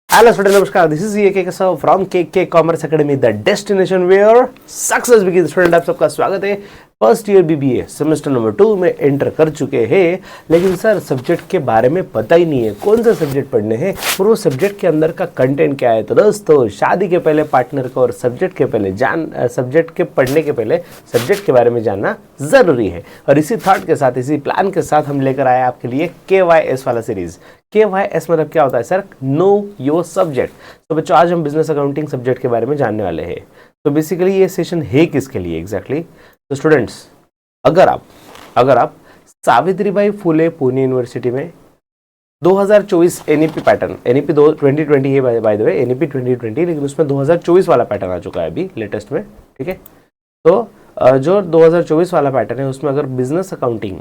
Hello students, नमस्कार. This is ये K sir from K Commerce Academy, the destination where success begin. Student आप सबका स्वागत है. First year BBA semester number 2 में एंटर कर चुके हैं, लेकिन सर सब्जेक्ट के बारे में पता ही नहीं है कौन सा सब्जेक्ट पढ़ने हैं और वो सब्जेक्ट के अंदर का कंटेंट क्या है. तो दोस्तों, शादी के पहले पार्टनर को और सब्जेक्ट के पढ़ने के पहले सब्जेक्ट के बारे में जानना जरूरी है. और इसी थॉट के साथ, इसी प्लान के साथ हम लेकर आए आपके लिए KYS वाला सीरीज. KYS मतलब क्या होता है सर? Know your subject. तो बच्चों, आज हम बिजनेस अकाउंटिंग सब्जेक्ट के बारे में जानने वाले हैं. तो बेसिकली ये सेशन है किसके लिए एग्जैक्टली? तो स्टूडेंट्स, अगर आप सावित्रीबाई फुले पुणे यूनिवर्सिटी में 2024 एनईपी पैटर्न, एनईपी 2020 है बाय द वे, एनईपी 2020, लेकिन उसमें 2024 वाला पैटर्न आ चुका है अभी लेटेस्ट में. ठीक है, तो जो 2024 वाला पैटर्न है उसमें अगर बिजनेस अकाउंटिंग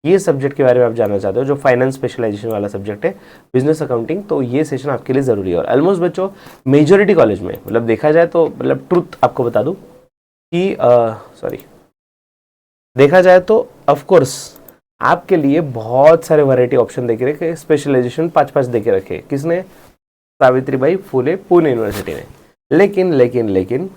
ये सब्जेक्ट के बारे में आप जानना चाहते हो, जो फाइनेंस स्पेशलाइजेशन वाला सब्जेक्ट है बिजनेस अकाउंटिंग, तो ये सेशन आपके लिए ज़रूरी है. और ऑलमोस्ट बच्चों, मेजॉरिटी कॉलेज में, मतलब देखा जाए तो, मतलब ट्रुथ आपको बता दूं कि देखा जाए तो ऑफ कोर्स आपके लिए बहुत सारे वैरायटी ऑप्शन देके रखे, स्पेशलाइजेशन 5-5 देके रखे. किसने? सावित्रीबाई फुले पुणे यूनिवर्सिटी ने. लेकिन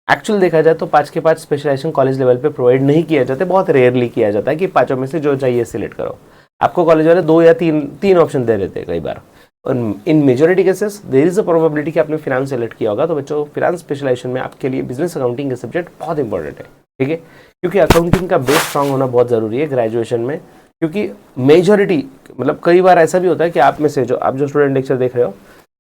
एक्चुअल देखा जाए तो 5 के 5 स्पेशलाइजेशन कॉलेज लेवल पे प्रोवाइड नहीं किया जाता, बहुत रेयरली किया जाता है कि 5 में से जो चाहिए सिलेक्ट करो. आपको कॉलेज वाले 2 या 3 ऑप्शन दे देते हैं कई बार. और in majority cases there is a probability कि आपने फिनांस सेलेक्ट किया होगा. तो बच्चों, फिनांस स्पेशलाइजेशन में आपके लिए बिजनेस अकाउंटिंग के सब्जेक्ट बहुत इंपॉर्टेंट है. ठीक है, क्योंकि अकाउंटिंग का बेस स्ट्रांग होना बहुत ज़रूरी है ग्रेजुएशन में. क्योंकि मेजॉरिटी, मतलब कई बार ऐसा भी होता है कि आप में से आप जो स्टूडेंट लेक्चर देख रहे हो,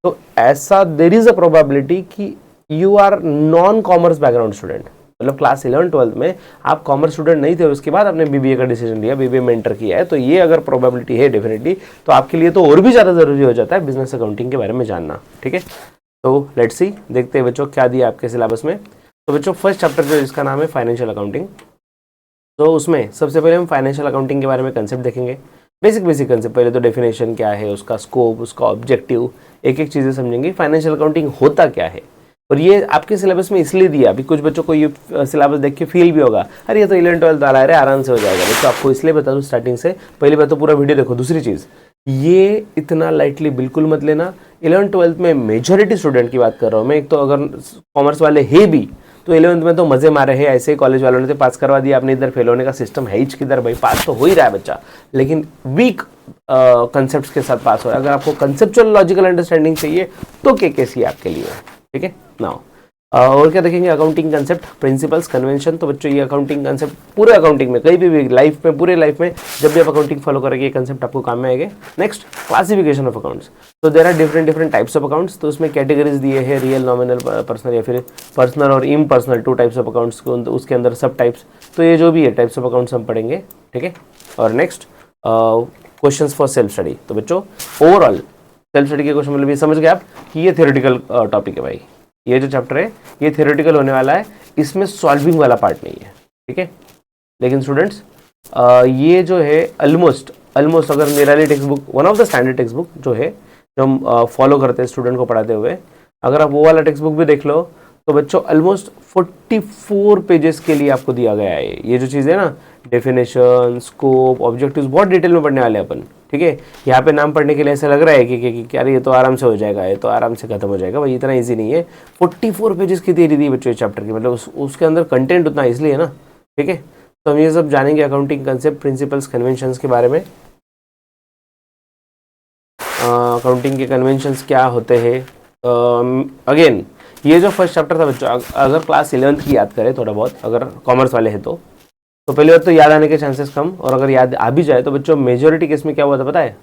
तो ऐसा देयर इज अ प्रोबेबिलिटी कि you are non commerce background student, मतलब क्लास 11-12 में आप कॉमर्स स्टूडेंट नहीं थे, उसके बाद आपने बीबीए का डिसीजन लिया, बीबीए में एंटर किया है. तो ये अगर प्रोबेबिलिटी है डेफिनेटली, तो आपके लिए तो और भी ज़्यादा ज़रूरी हो जाता है बिजनेस अकाउंटिंग के बारे में जानना. ठीक है, तो लेट्स सी, देखते हैं बच्चों क्या दिया आपके सिलेबस में. तो बच्चों, फर्स्ट चैप्टर जो जिसका नाम है फाइनेंशियल अकाउंटिंग, तो उसमें सबसे पहले हम फाइनेंशियल अकाउंटिंग के बारे में कंसेप्ट देखेंगे. Basic concept. पहले तो डेफिनेशन क्या है, उसका स्कोप, उसका ऑब्जेक्टिव, एक चीज़ें समझेंगे. फाइनेंशियल अकाउंटिंग होता क्या है, और ये आपके सिलेबस में इसलिए दिया, अभी कुछ बच्चों को ये सिलेबस देख के फील भी होगा, अरे ये तो 11-12 वाला है, आराम से हो जाएगा. बच्चों, आपको इसलिए बता दूँ स्टार्टिंग से, पहली बात तो पूरा वीडियो देखो. दूसरी चीज़, ये इतना लाइटली बिल्कुल मत लेना. 11th-12th में मेजॉरिटी स्टूडेंट की बात कर रहा हूँ मैं. एक तो अगर कॉमर्स वाले है भी, तो 11th में तो मजे मारे हैं, ऐसे ही कॉलेज वालों ने तो पास करवा दिया. आपने इधर फेल होने का सिस्टम है ही किधर भाई, पास तो हो ही रहा है बच्चा, लेकिन वीक कंसेप्ट के साथ पास हो रहा है. अगर आपको कंसेप्चुअल लॉजिकल अंडरस्टैंडिंग चाहिए तो KKC आपके लिए. ठीक है, नाउ और क्या देखेंगे? Accounting concept, principles, convention. तो बच्चों, ये अकाउंटिंग कंसेप्ट पूरे अकाउंटिंग में, कहीं भी लाइफ में, पूरे लाइफ में जब भी आप अकाउंटिंग फॉलो करेंगे, ये कंसेप्ट आपको काम में आएंगे. Next, classification of accounts. तो there are different types of accounts. तो उसमें कैटेगरीज दिए हैं, रियल, नॉमिनल, पर्सनल, या फिर पर्सनल और इम्पर्सनल, 2 टाइप्स ऑफ अकाउंट्स को, उसके अंदर सब टाइप्स. तो ये जो भी है टाइप्स ऑफ अकाउंट्स हम पढ़ेंगे. ठीक है, और next questions for self study. तो बच्चों, ओवरऑल सेल्फ स्टडी के क्वेश्चन, मतलब ये समझ गए आप कि ये थियोरेटिकल टॉपिक है भाई. ये जो चैप्टर है ये थियोरेटिकल होने वाला है, इसमें सॉल्विंग वाला पार्ट नहीं है. ठीक है, लेकिन स्टूडेंट्स, ये जो है ऑलमोस्ट अगर निराली text book, one of the standard text book जो है, जो हम फॉलो करते हैं स्टूडेंट को पढ़ाते हुए, अगर आप वो वाला टेक्स्ट बुक भी देख लो, तो बच्चों ऑलमोस्ट 44 पेजेस के लिए आपको दिया गया है. ये जो चीज़ है ना, डेफिनेशन, स्कोप, ऑब्जेक्टिव्स, बहुत डिटेल में पढ़ने वाले अपन. ठीक है, यहाँ पे नाम पढ़ने के लिए ऐसा लग रहा है कि अरे ये तो आराम से हो जाएगा, ये तो आराम से खत्म हो जाएगा. भाई इतना इजी नहीं है. 44 पेजेस की थियरी दी बच्चों इस चैप्टर की, मतलब उसके अंदर कंटेंट उतना इसलिए है ना. ठीक है, तो हम ये सब जानेंगे अकाउंटिंग कंसेप्ट, प्रिंसिपल्स, कन्वेंशंस के बारे में. अकाउंटिंग के कन्वेंशंस क्या होते हैं. अगेन, ये जो फर्स्ट चैप्टर था बच्चों, अगर क्लास 11th की याद करें थोड़ा बहुत, अगर कॉमर्स वाले हैं तो पहली बात तो याद आने के चांसेस कम, और अगर याद आ भी जाए तो बच्चों मेजॉरिटी केस में क्या हुआ था पता है?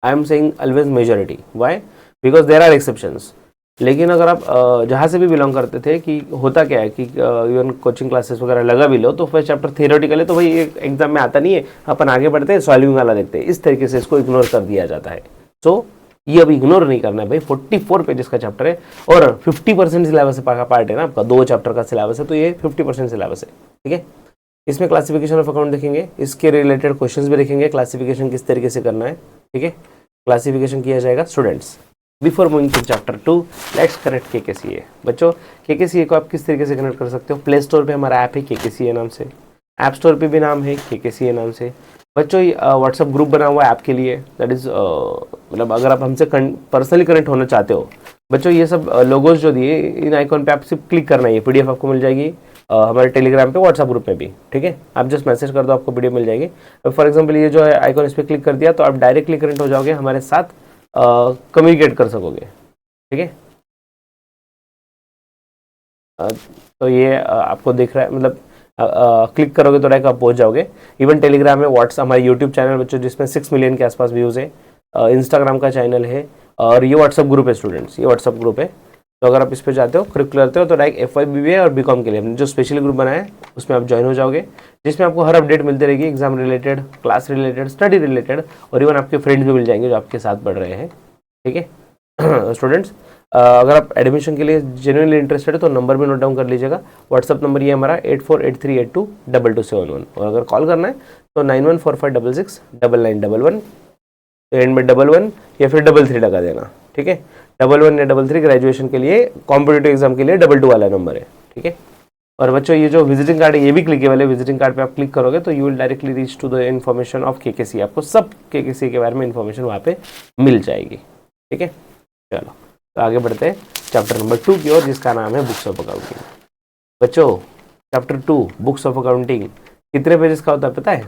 I am saying always majority. Why? Because there are exceptions. लेकिन अगर आप जहाँ से भी बिलोंग करते थे, कि होता क्या है कि इवन कोचिंग क्लासेस वगैरह लगा भी लो, तो फर्स्ट चैप्टर थियोरेटिकल है, तो भाई एग्जाम में आता नहीं है, अपन आगे बढ़ते हैं, सॉल्विंग वाला देखते हैं. इस तरीके से इसको इग्नोर कर दिया जाता है. सो ये अभी इग्नोर नहीं करना है भाई. 44 पेजेस का चैप्टर है और 50% सिलेबस का पार्ट है ना आपका. 2 चैप्टर का सिलेबस है, तो ये 50% सिलेबस है. ठीक है, इसमें क्लासिफिकेशन ऑफ अकाउंट देखेंगे, इसके रिलेटेड क्वेश्चंस भी देखेंगे, क्लासिफिकेशन किस तरीके से करना है. ठीक है, क्लासिफिकेशन किया जाएगा. Students, before moving to chapter 2, let's connect KKCA. बच्चों, KKCA को आप किस तरीके से कनेक्ट कर सकते हो? प्ले स्टोर पे हमारा ऐप है KKCA नाम से, ऐप स्टोर पे भी नाम है KKCA नाम से. बच्चों, व्हाट्सएप ग्रुप बना हुआ है ऐप के लिए, दैट इज मतलब अगर आप हमसे पर्सनली कनेक्ट होना चाहते हो बच्चों, ये सब लोगोज जो दिए इन आइकॉन पे आप सिर्फ क्लिक करना है, ये पीडीएफ आपको मिल जाएगी हमारे टेलीग्राम पे, व्हाट्सएप ग्रुप में भी, ठीक है। आप जस्ट मैसेज कर दो, आपको पीडीएफ मिल जाएगी। फॉर एग्जांपल ये जो है आइकॉन, इस पर क्लिक कर दिया तो आप डायरेक्टली कनेक्ट हो जाओगे, हमारे साथ कम्युनिकेट कर सकोगे, ठीक है। तो ये आपको दिख रहा है, मतलब क्लिक करोगे तो डायरेक्ट आप पहुंच जाओगे। इवन टेलीग्राम है, व्हाट्सएप, हमारे यूट्यूब चैनल बच्चों जिसमें 6 मिलियन के आसपास व्यूज़ है, इंस्टाग्राम का चैनल है, और ये व्हाट्सएप ग्रुप है स्टूडेंट्स, ये व्हाट्सएप ग्रुप है। तो अगर आप इस पे जाते हो, क्लिक करते हो तो डायरेक्ट FY BBA और BCom के लिए हमने जो स्पेशल ग्रुप बनाया है उसमें आप ज्वाइन हो जाओगे, जिसमें आपको हर अपडेट मिलती रहेगी, exam related, class related, study related, और इवन आपके फ्रेंड्स भी मिल जाएंगे जो आपके साथ पढ़ रहे हैं, ठीक है। स्टूडेंट्स अगर आप एडमिशन के लिए जेन्युइनली इंटरेस्टेड है तो नंबर भी नोट डाउन कर लीजिएगा। व्हाट्सअप नंबर ये हमारा 8483822271, और अगर कॉल करना है तो 9145669911, एंड में 11 या फिर 33 लगा देना, ठीक है। 11 या 33 ग्रेजुएशन के लिए, कॉम्पिटेटिव एग्जाम के लिए 22 वाला नंबर है, ठीक है। और बच्चों ये जो विजिटिंग कार्ड है ये भी क्लिकेबल है, विजिटिंग कार्ड पे आप क्लिक करोगे तो you will directly reach to the information of KKC, आपको सब KKC के बारे में इन्फॉर्मेशन वहाँ पे मिल जाएगी, ठीक है। चलो तो आगे बढ़ते हैं चैप्टर नंबर 2 की ओर, जिसका नाम है बुक्स ऑफ अकाउंटिंग। बच्चों चैप्टर 2 बुक्स ऑफ अकाउंटिंग कितने पेजेस का होता है पता है?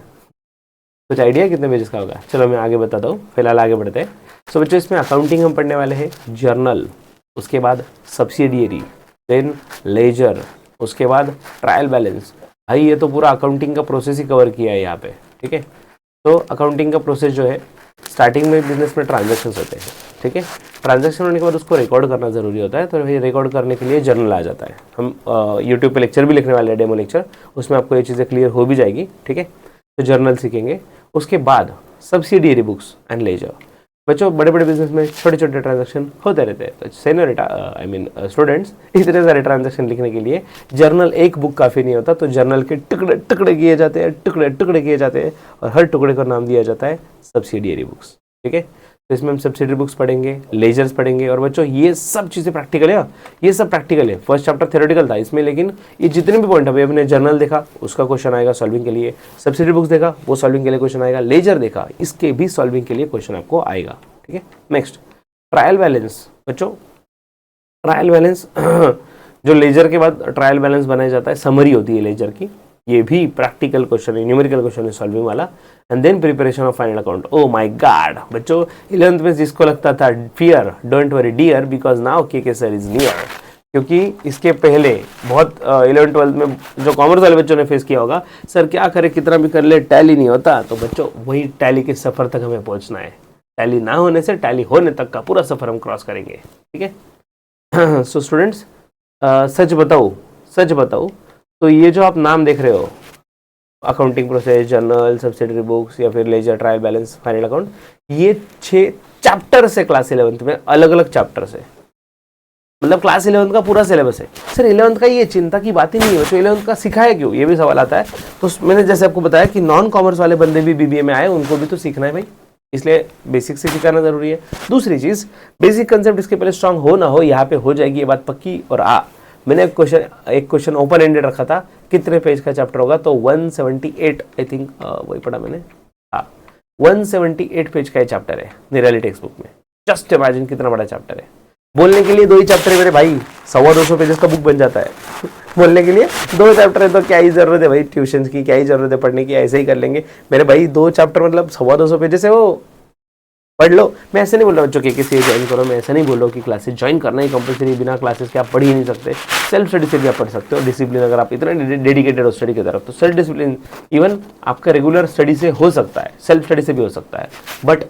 कुछ आइडिया कितने पेजेस का होगा? चलो मैं आगे बताता हूँ, फिलहाल आगे बढ़ते हैं। सो बच्चों इसमें अकाउंटिंग हम पढ़ने वाले हैं, जर्नल, उसके बाद सब्सिडियरी, देन लेजर, उसके बाद ट्रायल बैलेंस। भाई ये तो पूरा अकाउंटिंग का प्रोसेस ही कवर किया है यहाँ पे, ठीक है। तो अकाउंटिंग का प्रोसेस जो है, स्टार्टिंग में बिजनेस में ट्रांजैक्शंस होते हैं, ठीक है। ट्रांजैक्शन होने के बाद उसको रिकॉर्ड करना ज़रूरी होता है, तो फिर रिकॉर्ड करने के लिए जर्नल आ जाता है। हम यूट्यूब पे लेक्चर भी लिखने वाले हैं, डेमो लेक्चर, उसमें आपको ये चीज़ें क्लियर हो भी जाएगी, ठीक है। तो जर्नल सीखेंगे, उसके बाद सब्सिडियरी बुक्स एंड लेजर। बच्चों बड़े बड़े बिजनेस में छोटे छोटे ट्रांजैक्शन होते रहते हैं, तो सेनियर आई मीन स्टूडेंट्स, इतने सारे ट्रांजैक्शन लिखने के लिए जर्नल एक बुक काफ़ी नहीं होता, तो जर्नल के टुकड़े टुकड़े किए जाते हैं, टुकड़े टुकड़े किए जाते हैं, और हर टुकड़े का नाम दिया जाता है सब्सिडियरी बुक्स, ठीक है। तो इसमें हम सब्सिडियरी बुक्स पढ़ेंगे, लेजर्स पढ़ेंगे, और बच्चों ये सब चीज़ें प्रैक्टिकल है, ये सब प्रैक्टिकल है। फर्स्ट चैप्टर थ्योरेटिकल था इसमें, लेकिन ये जितने भी पॉइंट अभी हमने जर्नल देखा उसका क्वेश्चन आएगा सॉल्विंग के लिए, सब्सिडियरी बुक्स देखा वो सॉल्विंग के लिए क्वेश्चन आएगा, लेजर देखा इसके भी सॉल्विंग के लिए क्वेश्चन आपको आएगा, ठीक है। Next trial balance. बच्चों ट्रायल बैलेंस जो लेजर के बाद ट्रायल बैलेंस बनाया जाता है, समरी होती है लेजर की, ये भी प्रैक्टिकल क्वेश्चन है, न्यूमेरिकल क्वेश्चन है सॉल्विंग वाला। And then preparation of final account. Oh my god बच्चों 11th में जिसको लगता था fear, don't worry dear because now KK sir is near, क्योंकि इसके पहले बहुत 11th 12th में जो कॉमर्स वाले बच्चों ने फेस किया होगा, सर क्या करे कितना भी कर ले टैली नहीं होता, तो बच्चों वही टैली के सफ़र तक हमें पहुंचना है, टैली ना होने से टैली होने तक का पूरा सफ़र हम क्रॉस करेंगे, ठीक है। सो स्टूडेंट्स सच बताओ तो ये जो आप नाम देख रहे हो, accounting process, journal, subsidiary books या फिर ledger, trial balance, final account, ये 6 चैप्टर से क्लास 11th में, अलग अलग चैप्टर से, मतलब क्लास 11th का पूरा सिलेबस है। सर 11th का ये चिंता की बात ही नहीं है, तो 11th का सिखाया क्यों, ये भी सवाल आता है। तो मैंने जैसे आपको बताया कि नॉन कॉमर्स वाले बंदे भी BBA में आए, उनको भी तो सीखना है भाई, इसलिए बेसिक से सिखाना जरूरी है। दूसरी चीज, बेसिक कंसेप्ट इसके पहले स्ट्रांग हो ना हो, यहाँ पे हो जाएगी ये बात पक्की। और मैंने एक क्वेश्चन ओपन एंडेड रखा था, कितने पेज का चैप्टर होगा, तो 178 आई थिंक, वही पढ़ा मैंने, 178 पेज का ये चैप्टर है निराली टेक्स्ट बुक में। जस्ट इमेजिन कितना बड़ा चैप्टर है। बोलने के लिए 2 ही चैप्टर है मेरे भाई, 125 पेजेस का बुक बन जाता है बोलने के लिए 2 चैप्टर है, तो क्या ही जरूरत है भाई ट्यूशन की, क्या ही जरूरत है पढ़ने की, ऐसे ही कर लेंगे मेरे भाई। 2 चैप्टर मतलब 125 पेजेस है, वो पढ़ लो। मैं ऐसे नहीं बोल रहा बच्चों KKC ज्वाइन करो, मैं ऐसा नहीं बोल रहा कि क्लासेस ज्वाइन करना ही कंपलसरी, बिना क्लासेस के आप पढ़ ही नहीं सकते। सेल्फ स्टडी से भी आप पढ़ सकते हो, डिसिप्लिन अगर आप इतना डेडिकेटेड हो स्टडी की तरफ, तो सेल्फ डिसिप्लिन इवन आपका रेगुलर स्टडी से हो सकता है, सेल्फ स्टडी से भी हो सकता है, but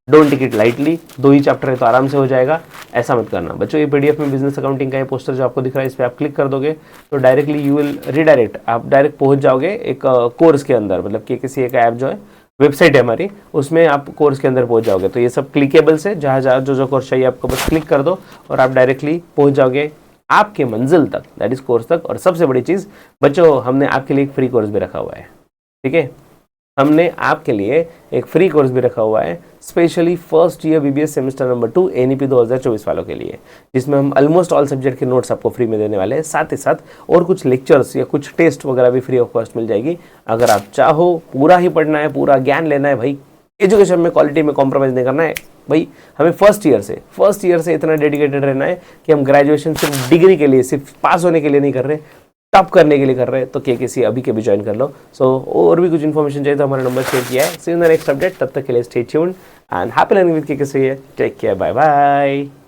don't take it lightly. 2 ही चैप्टर है तो आराम से हो जाएगा, ऐसा मत करना बच्चों। ये PDF में बिजनेस अकाउंटिंग का ये पोस्टर जो आपको दिख रहा है, इस पर आप क्लिक कर दोगे तो डायरेक्टली यू विल रिडायरेक्ट, आप डायरेक्ट पहुंच जाओगे एक कोर्स के अंदर, मतलब KKC का ऐप जो है, वेबसाइट है हमारी, उसमें आप कोर्स के अंदर पहुंच जाओगे। तो ये सब क्लिकेबल्स है, जहाँ जहाँ जो कोर्स चाहिए आपको बस क्लिक कर दो और आप डायरेक्टली पहुंच जाओगे आपके मंजिल तक, दैट इज कोर्स तक। और सबसे बड़ी चीज़ बच्चों, हमने आपके लिए एक फ्री कोर्स भी रखा हुआ है, ठीक है। हमने आपके लिए एक फ्री कोर्स भी रखा हुआ है specially first year BBA semester number 2 NEP 2024 वालों के लिए, जिसमें हम ऑलमोस्ट ऑल सब्जेक्ट के नोट्स आपको फ्री में देने वाले हैं, साथ ही साथ और कुछ लेक्चर्स या कुछ टेस्ट वगैरह भी फ्री ऑफ कॉस्ट मिल जाएगी। अगर आप चाहो पूरा ही पढ़ना है, पूरा ज्ञान लेना है भाई, एजुकेशन में क्वालिटी में कॉम्प्रोमाइज़ नहीं करना है भाई। हमें फर्स्ट ईयर से इतना डेडिकेटेड रहना है कि हम ग्रेजुएशन सिर्फ डिग्री के लिए, सिर्फ पास होने के लिए नहीं कर रहे, टॉप करने के लिए कर रहे हैं। तो KKC अभी के भी ज्वाइन कर लो। सो और भी कुछ इन्फॉर्मेशन चाहिए तो हमारा नंबर शेयर किया है। See you in the next update, तब तक के लिए stay tuned and happy learning with KKC। Take care, bye bye.